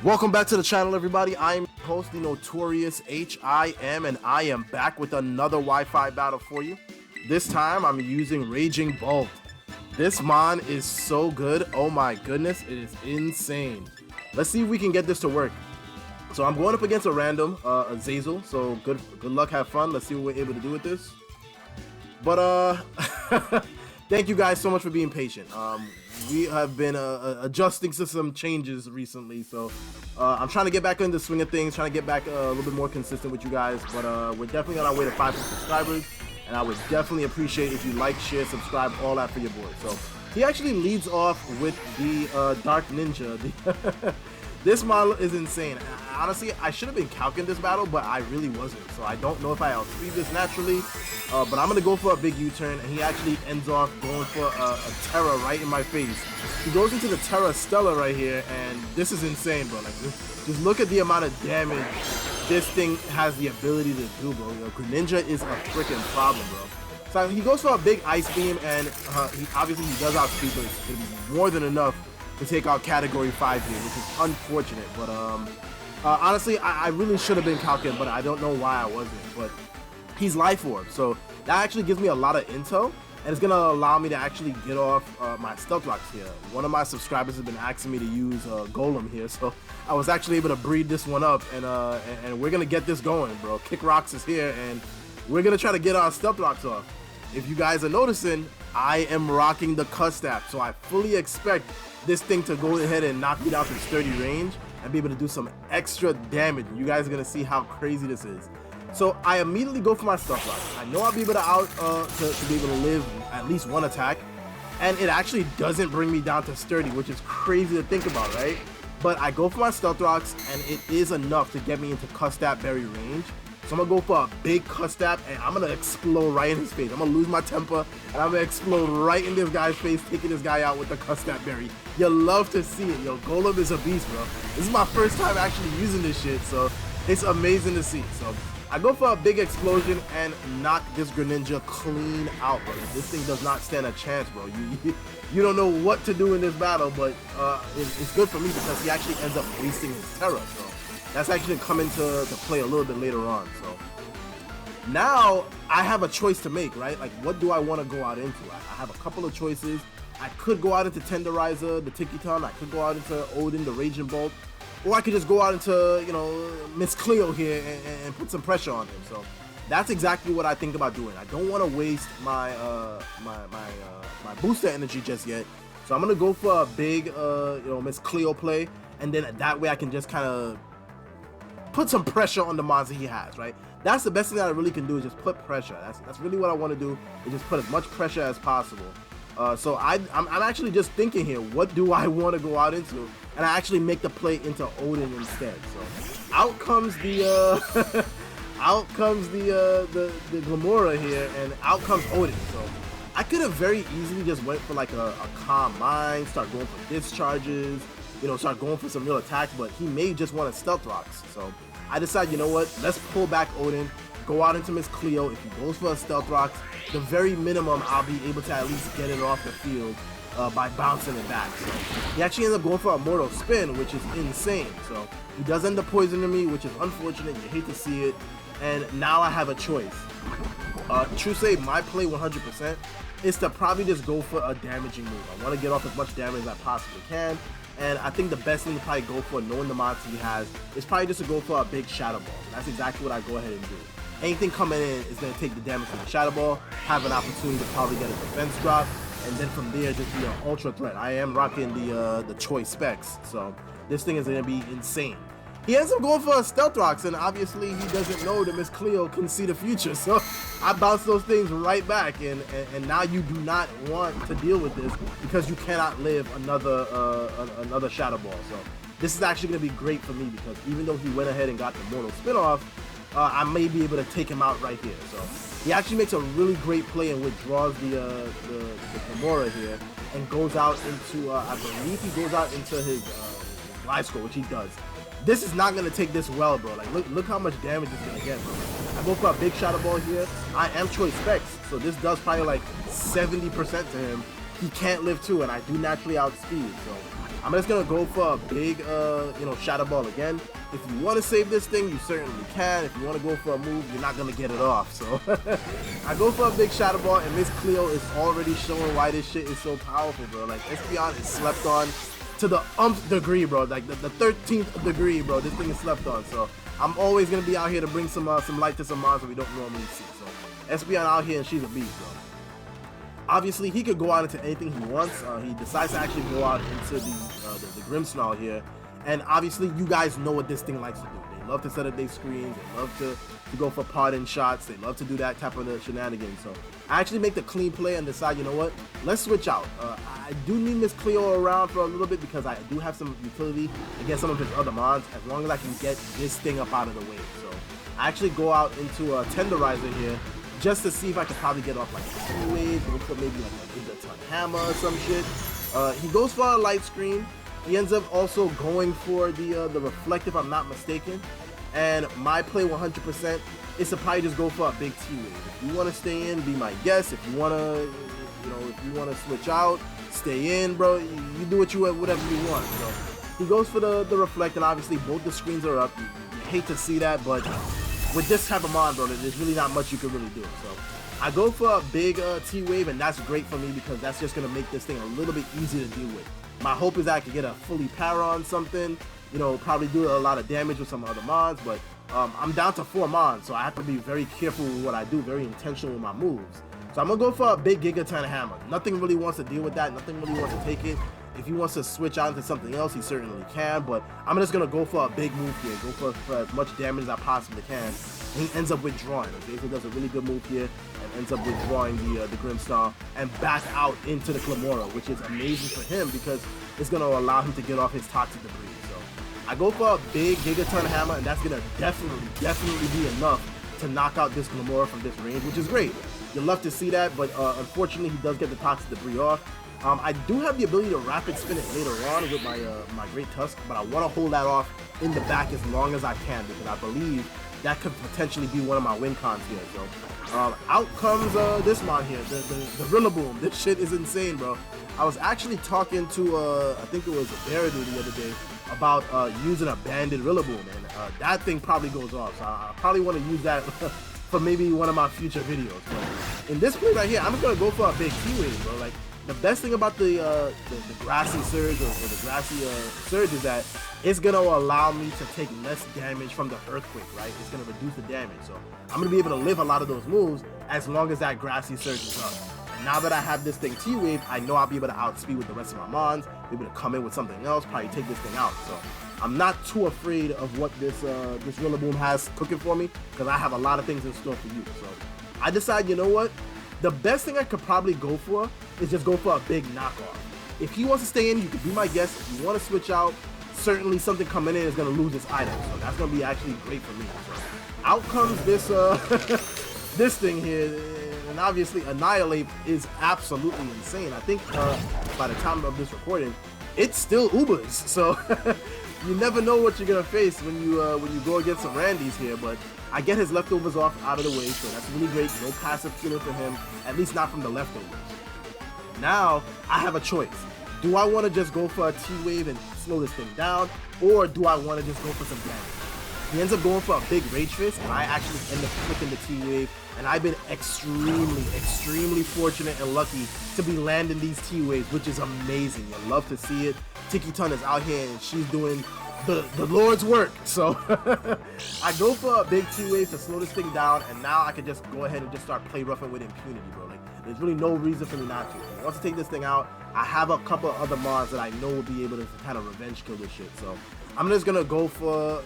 Welcome back to the channel, everybody. I am your host, the notorious H.I.M, and I am back with another Wi-Fi battle for you. This time, I'm using Raging Bolt. This mon is so good. Oh my goodness, it is insane. Let's see if we can get this to work. So I'm going up against a random, Azazel. So good luck, have fun. Let's see what we're able to do with this. But thank you guys so much for being patient. We have been adjusting to some changes recently, so I'm trying to get back in the swing of things, trying to get back a little bit more consistent with you guys. But we're definitely on our way to 500 subscribers, and I would definitely appreciate if you like, share, subscribe, all that for your boy. So he actually leads off with the Dark Ninja. This model is insane. Honestly, I should have been calcing this battle, but I really wasn't. So I don't know if I outspeed this naturally, but I'm gonna go for a big U-turn, and he actually ends off going for a Tera right in my face. He goes into the Tera Stella right here, and this is insane, bro. Like, just look at the amount of damage this thing has the ability to do, bro. You know, Greninja is a freaking problem, bro. So he goes for a big Ice Beam, and obviously he does outspeed, but it's gonna be more than enough to take out Category 5 here, which is unfortunate. But honestly, I really should have been calculating, but I don't know why I wasn't. But he's Life Orb, so that actually gives me a lot of intel, and it's gonna allow me to actually get off my Stealth Rocks here. One of my subscribers has been asking me to use Golem here, so I was actually able to breed this one up, and we're gonna get this going, bro. Kick Rocks is here, and we're gonna try to get our Stealth Rocks off. If you guys are noticing, I am rocking the Custap, so I fully expect this thing to go ahead and knock me down to 30 range and be able to do some extra damage. You guys are gonna see how crazy this is. So I immediately go for my Stealth Rock. I know I'll be able to be able to live at least one attack, and it actually doesn't bring me down to sturdy, which is crazy to think about, right? But I go for my Stealth Rocks, and it is enough to get me into Custap Berry range. So I'm gonna go for a big Custap, and I'm gonna explode right in his face. I'm gonna lose my temper, and I'm gonna explode right in this guy's face, taking this guy out with the Custap Berry. You love to see it, yo. Golem is a beast, bro. This is my first time actually using this shit, so it's amazing to see. So I go for a big explosion and knock this Greninja clean out, bro. This thing does not stand a chance, bro. You don't know what to do in this battle, but it's good for me because he actually ends up wasting his Tera, so that's actually coming to play a little bit later on. So now I have a choice to make, right? Like, what do I want to go out into? I have a couple of choices. I could go out into Tenderizer, the Tiki-Ton. I could go out into Odin, the Raging Bolt. Or I could just go out into, you know, Miss Cleo here and put some pressure on him. So that's exactly what I think about doing. I don't want to waste my my booster energy just yet. So I'm going to go for a big, you know, Miss Cleo play. And then that way I can just kind of put some pressure on the monster he has, right? That's the best thing that I really can do, is just put pressure. That's really what I want to do, is just put as much pressure as possible. So I'm actually just thinking here, what do I want to go out into? And I actually make the play into Odin instead. So out comes the out comes the Glamora here, and out comes Odin. So I could have very easily just went for like a Calm Mind, start going for discharges, you know, start going for some real attacks, but he may just want to Stealth Rocks. So I decided, you know what, let's pull back Odin, go out into Miss Cleo. If he goes for a Stealth Rocks, the very minimum, I'll be able to at least get it off the field by bouncing it back. So he actually ends up going for a Mortal Spin, which is insane. So he does end up poisoning me, which is unfortunate. You hate to see it. And now I have a choice. True say, my play 100% is to probably just go for a damaging move. I want to get off as much damage as I possibly can. And I think the best thing to probably go for, knowing the monster he has, is probably just to go for a big Shadow Ball. That's exactly what I go ahead and do. Anything coming in is going to take the damage from the Shadow Ball, have an opportunity to probably get a defense drop, and then from there just be an ultra threat. I am rocking the choice specs, so this thing is going to be insane. He ends up going for a Stealth Rocks, and obviously he doesn't know that Miss Cleo can see the future, so I bounce those things right back, and now you do not want to deal with this because you cannot live another Shadow Ball. So this is actually going to be great for me, because even though he went ahead and got the Mortal Spin off, I may be able to take him out right here. So he actually makes a really great play and withdraws the Gamora here and goes out into, I believe he goes out into his Life Scroll, which he does. This is not going to take this well, bro. Like, look how much damage it's going to get, bro. I go for a big Shadow Ball here. I am choice specs, so this does probably like 70% to him. He can't live too, and I do naturally outspeed, so I'm just gonna go for a big, Shadow Ball again. If you want to save this thing, you certainly can. If you want to go for a move, you're not gonna get it off. So I go for a big Shadow Ball, and Miss Cleo is already showing why this shit is so powerful, bro. Like, Espeon is slept on to the degree, bro. Like the 13th degree, bro. This thing is slept on. So I'm always gonna be out here to bring some light to some monsters we don't normally see. So Espeon out here, and she's a beast, bro. Obviously, he could go out into anything he wants. He decides to actually go out into the Grimmsnarl here. And obviously, you guys know what this thing likes to do. They love to set up their screens. They love to go for pardon shots. They love to do that type of shenanigans. So I actually make the clean play and decide, you know what? Let's switch out. I do need Miss Cleo around for a little bit because I do have some utility against some of his other mons, as long as I can get this thing up out of the way. So I actually go out into a Tenderizer here, just to see if I could probably get off like a T-Wave, look for maybe like a Gigaton Hammer or some shit. He goes for a light screen. He ends up also going for the Reflect, if I'm not mistaken. And my play 100% is to probably just go for a big T-Wave. If you want to stay in, be my guest. If you want to, switch out, stay in, bro. You do whatever you want. So he goes for the Reflect, and obviously both the screens are up. You hate to see that, but with this type of mon, bro, there's really not much you can really do. So I go for a big T-Wave, and that's great for me because that's just going to make this thing a little bit easier to deal with. My hope is that I could get a fully para on something, probably do a lot of damage with some other mons, but I'm down to 4 mons, so I have to be very careful with what I do, very intentional with my moves. So I'm going to go for a big Gigaton Hammer. Nothing really wants to deal with that. Nothing really wants to take it. If he wants to switch out into something else, he certainly can, but I'm just going to go for a big move here, go for as much damage as I possibly can, and he ends up withdrawing. Okay, so he does a really good move here, and ends up withdrawing the Grimmsnarl, and back out into the Clamora, which is amazing for him, because it's going to allow him to get off his toxic debris. So I go for a big Gigaton Hammer, and that's going to definitely be enough to knock out this Clamora from this range, which is great. You'll love to see that, but unfortunately, he does get the toxic debris off. I do have the ability to rapid spin it later on with my my Great Tusk, but I want to hold that off in the back as long as I can, because I believe that could potentially be one of my win cons here. So out comes this mon here, the Rillaboom. This shit is insane, bro. I was actually talking to I think it was a Beardo the other day about using a banded Rillaboom, and that thing probably goes off. So I probably want to use that for maybe one of my future videos. But in this play right here, I'm just gonna go for a big T-Wave, bro. Like, the best thing about the grassy surge or the grassy surge is that it's gonna allow me to take less damage from the earthquake, right? It's gonna reduce the damage, so I'm gonna be able to live a lot of those moves as long as that grassy surge is up. And now that I have this thing T-Wave, I know I'll be able to outspeed with the rest of my mons, be able to come in with something else, probably take this thing out. So I'm not too afraid of what this Rillaboom has cooking for me, because I have a lot of things in store for you. So I decide, you know what? The best thing I could probably go for is just go for a big knockoff. If he wants to stay in, you can be my guest. If you want to switch out, certainly something coming in is going to lose its item. So that's going to be actually great for me. So out comes this this thing here. And obviously, Annihilate is absolutely insane. I think by the time of this recording, it's still Ubers. So you never know what you're going to face when you go against some Randys here. But I get his leftovers off out of the way, so that's really great. No passive killing for him, at least not from the leftovers. Now, I have a choice. Do I want to just go for a T-Wave and slow this thing down, or do I want to just go for some damage? He ends up going for a big Rage Fist, and I actually end up clicking the T-Wave, and I've been extremely fortunate and lucky to be landing these T-Waves, which is amazing. You love to see it. Tiki-Ton is out here, and she's doing the Lord's work. So I go for a big T-Wave to slow this thing down, and now I can just go ahead and just start play roughing with impunity, bro. Like, there's really no reason for me not to. If I want to take this thing out, I have a couple of other mons that I know will be able to kind of revenge kill this shit. So I'm just gonna go for,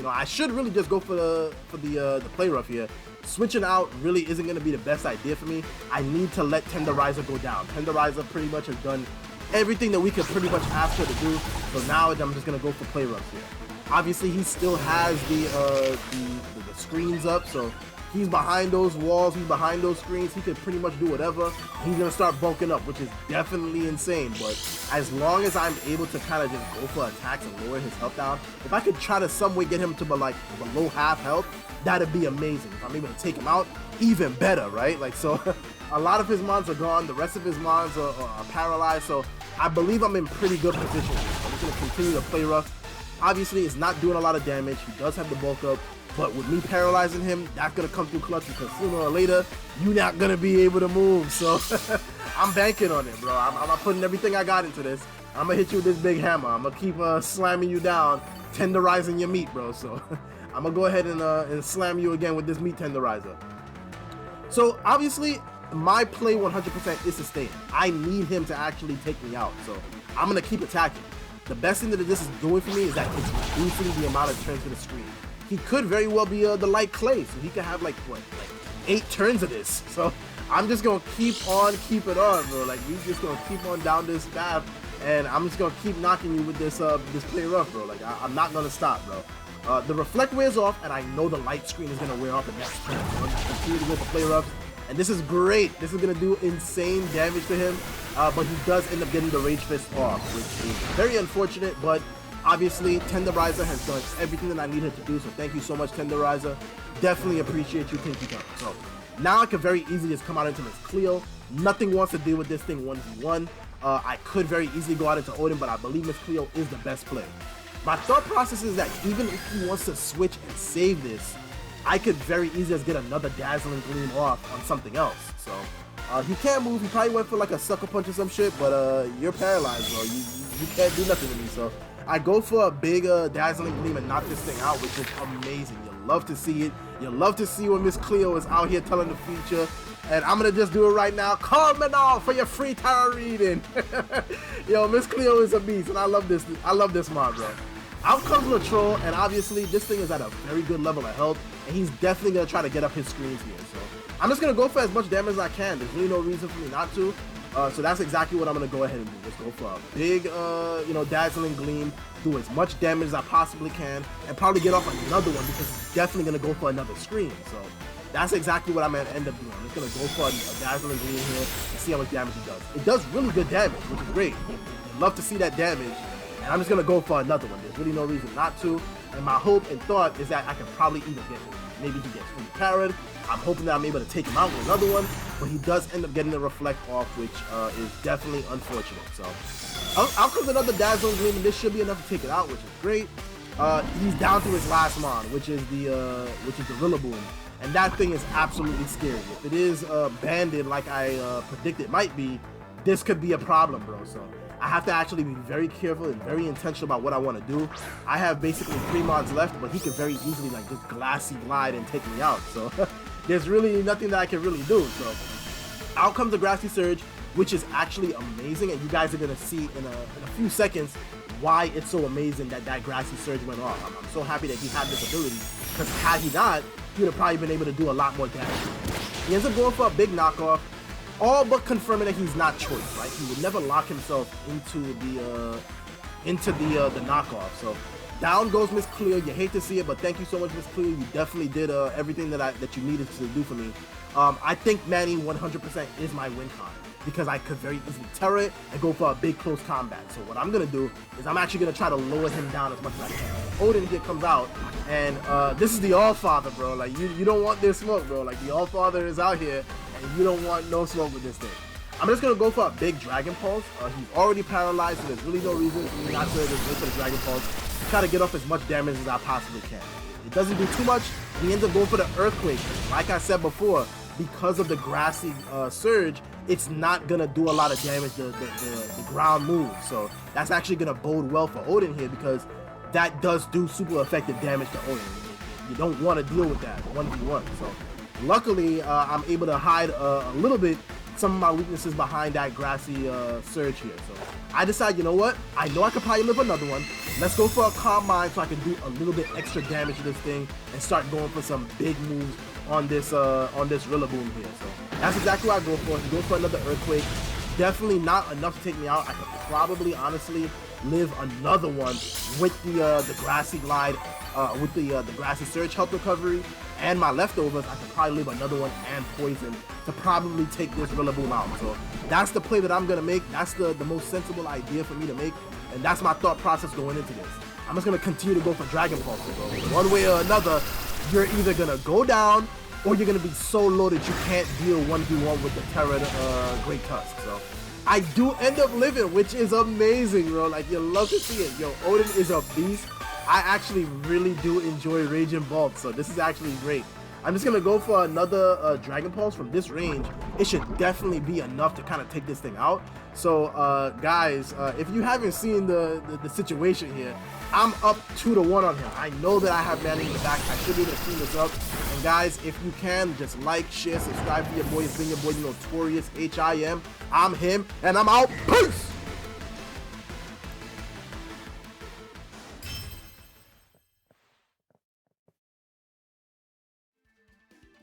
I should really just go for the play rough here. Switching out really isn't gonna be the best idea for me. I need to let Tenderizer go down. Tenderizer pretty much has done everything that we could pretty much ask her to do. So now I'm just gonna go for play roughs here. Obviously, he still has the screens up, so he's behind those walls, he's behind those screens, he can pretty much do whatever. He's gonna start bulking up, which is definitely insane, but as long as I'm able to kind of just go for attacks and lower his health down, if I could try to some way get him to like below half health, that'd be amazing. If I'm able to take him out, even better, right? Like, so a lot of his mons are gone, the rest of his mons are paralyzed, so I believe I'm in pretty good position here. I'm just going to continue to play rough. Obviously, it's not doing a lot of damage. He does have the bulk up. But with me paralyzing him, that's going to come through clutch because sooner or later, you're not going to be able to move. So I'm banking on it, bro. I'm putting everything I got into this. I'm going to hit you with this big hammer. I'm going to keep slamming you down, tenderizing your meat, bro. So I'm going to go ahead and slam you again with this meat tenderizer. So obviously, my play 100% is sustain. I need him to actually take me out. So I'm going to keep attacking. The best thing that this is doing for me is that it's reducing the amount of turns to the screen. He could very well be the light clay, so he could have like 8 turns of this. So I'm just gonna keep on keeping on, bro. Like we just gonna keep on down this path, and I'm just gonna keep knocking you with this this play rough, bro. Like I'm not gonna stop, bro. The reflect wears off, and I know the light screen is gonna wear off the next turn. So I'm just continue to go for play roughs, and this is great. This is gonna do insane damage to him, but he does end up getting the rage fist off, which is very unfortunate, but. Obviously, Tenderizer has done everything that I needed to do, so thank you so much, Tenderizer. Definitely appreciate you, Pinky Tongue. So now I can very easily just come out into Miss Cleo. Nothing wants to deal with this thing 1v1. I could very easily go out into Odin, but I believe Miss Cleo is the best play. My thought process is that even if he wants to switch and save this, I could very easily just get another Dazzling Gleam off on something else. So he can't move. He probably went for like a sucker punch or some shit, but you're paralyzed, bro. You can't do nothing to me, so. I go for a big Dazzling Gleam and knock this thing out, which is amazing. You'll love to see it. You'll love to see when Miss Cleo is out here telling the future. And I'm going to just do it right now. Call me now for your free tarot reading. Yo, Miss Cleo is a beast, and I love this. I love this mod, bro. Out comes Latrell, and obviously this thing is at a very good level of health, and he's definitely going to try to get up his screens here. So I'm just going to go for as much damage as I can. There's really no reason for me not to. So that's exactly what I'm going to go ahead and do. Just go for a big, Dazzling Gleam, do as much damage as I possibly can, and probably get off another one because he's definitely going to go for another screen. So that's exactly what I'm going to end up doing. I'm just going to go for a Dazzling Gleam here and see how much damage it does. It does really good damage, which is great. I'd love to see that damage, and I'm just going to go for another one. There's really no reason not to, and my hope and thought is that I can probably either get him. Maybe he gets fully parried. I'm hoping that I'm able to take him out with another one, but he does end up getting the reflect off, which is definitely unfortunate. So out comes another Dazzling Gleam, and this should be enough to take it out, which is great. He's down to his last mon, which is the Rillaboom, and that thing is absolutely scary. If it is banded like I predict it might be, this could be a problem, bro. So I have to actually be very careful and very intentional about what I want to do. I have basically 3 mods left, but he could very easily like just glassy glide and take me out. So there's really nothing that I can really do. So out comes the Grassy Surge, which is actually amazing, and you guys are gonna see in a few seconds why it's so amazing that Grassy Surge went off. I'm so happy that he had this ability, because had he not, he would have probably been able to do a lot more damage. He ends up going for a big knockoff, all but confirming that he's not choice, right? He would never lock himself into the knockoff. So down goes Miss Cleo. You hate to see it, but thank you so much, Miss Cleo. You definitely did everything that you needed to do for me. I think Manny 100% is my win con, because I could very easily Tera it and go for a big close combat. So what I'm gonna do is I'm actually gonna try to lower him down as much as I can. Odin here comes out, and this is the All-Father, bro. Like you don't want this smoke, bro. Like the All-Father is out here, and you don't want no smoke with this thing. I'm just gonna go for a big Dragon Pulse. He's already paralyzed, so there's really no reason for me not to just go for the Dragon Pulse. Try to get off as much damage as I possibly can. It doesn't do too much. He ends up going for the Earthquake. Like I said before, because of the Grassy Surge, it's not gonna do a lot of damage to the ground move. So that's actually gonna bode well for Odin here, because that does do super effective damage to Odin. You don't want to deal with that 1v1. So luckily, I'm able to hide a little bit some of my weaknesses behind that Grassy Surge here. So I decide, you know what? I know I could probably live another one. Let's go for a Calm Mind so I can do a little bit extra damage to this thing and start going for some big moves on this Rillaboom here. So that's exactly what I go for. To go for another Earthquake. Definitely not enough to take me out. I could probably, honestly, live another one with the Grassy Glide, with the Grassy Surge health recovery, and my leftovers. I could probably live another one and Poison to probably take this Rillaboom out. So that's the play that I'm gonna make. That's the most sensible idea for me to make, and that's my thought process going into this. I'm just gonna continue to go for Dragon Pulse, bro. One way or another, you're either gonna go down, or you're gonna be so low that you can't deal 1v1 with the Tera Great Tusk. So I do end up living, which is amazing, bro. Like, you love to see it. Yo, Odin is a beast. I actually really do enjoy Raging Bolt, so this is actually great. I'm just gonna go for another Dragon Pulse from this range. It should definitely be enough to kind of take this thing out. So guys, if you haven't seen the situation here, I'm up 2-1 on him. I know that I have Manny in the back. I should be able to clean this up. And guys, if you can, just like, share, subscribe for your boy. It's been your boy, Notorious H.I.M. I'm him, and I'm out. Peace!